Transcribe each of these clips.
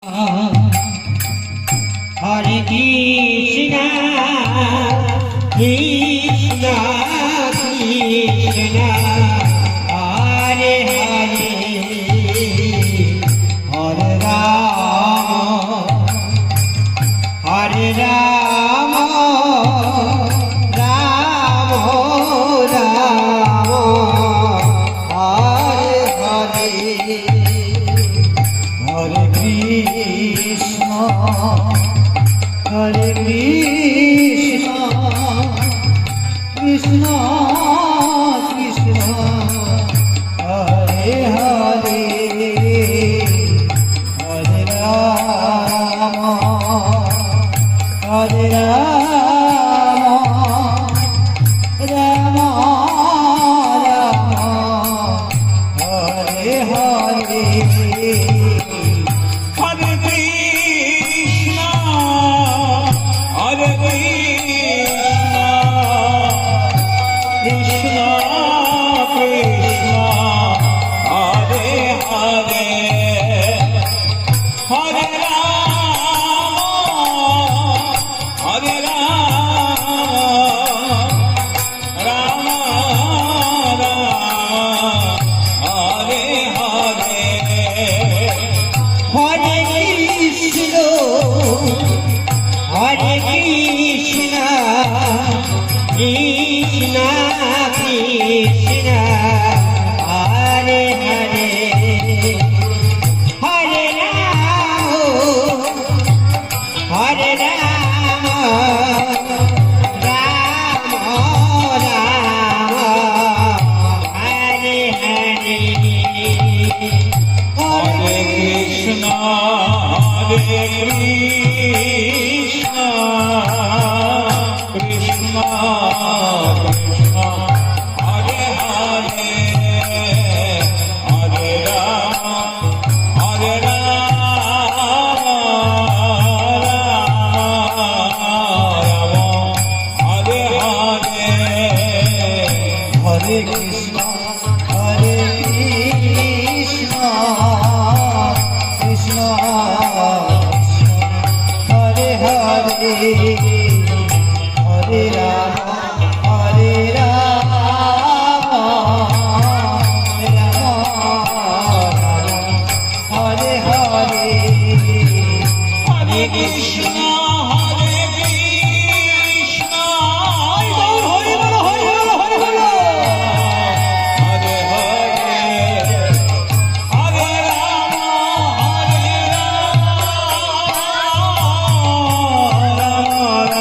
Hare Krishna, Krishna Krishna, Hare Hare, Hare Rama, Hare Rama, Rama Rama, Hare Hare, Hare Krishna, Hare Krishna, Krishna Krishna, Hare Hare, Hare Rama, Hare Rama, Rama Rama, Hare Hare. Krishna Krishna, Hare Hare, Hare Rama, Hare Rama, Rama Rama, Hare Hare, Hare Krishna, Hare Krishna, Krishna Krishna, Hare Hare, Hare Rama, Hare Rama, Rama Hare Hare, Hare Krishna, Hare Krishna, Krishna Hare Hare, Hare Rama, Hare Rama, Rama Hare Hare, Hare Krishna, Hare Krishna, Hare Hare, Hare Rama, Hare Rama, Hare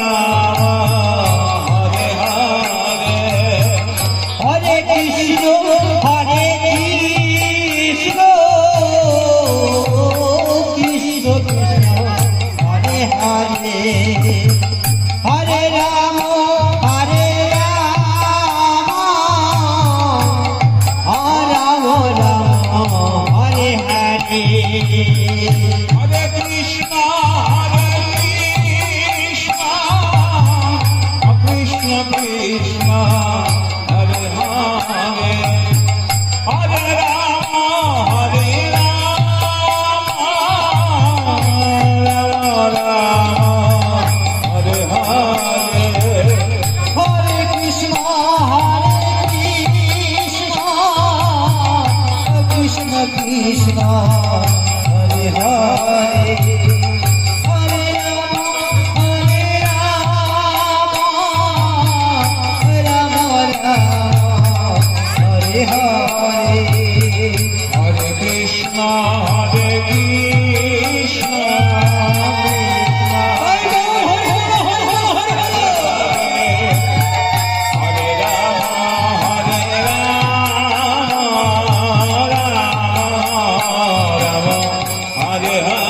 Hare Krishna, Hare Krishna, Krishna Krishna, Hare Hare, Hare Rama, Hare Rama, Rama Rama, Hare Hare. Hare Krishna, Hare Krishna, Krishna Krishna, Hare Hare, Hare Rama, Hare Rama, Rama Rama, Hare Hare. Hare Krishna, Hare Krishna, Krishna Krishna, Hare Hare, Hare Rama, Rama Rama, Hare Hare. Hare Krishna, Hare Krishna, Hare Rama, Hare Rama, Rama Rama, Hare Hare.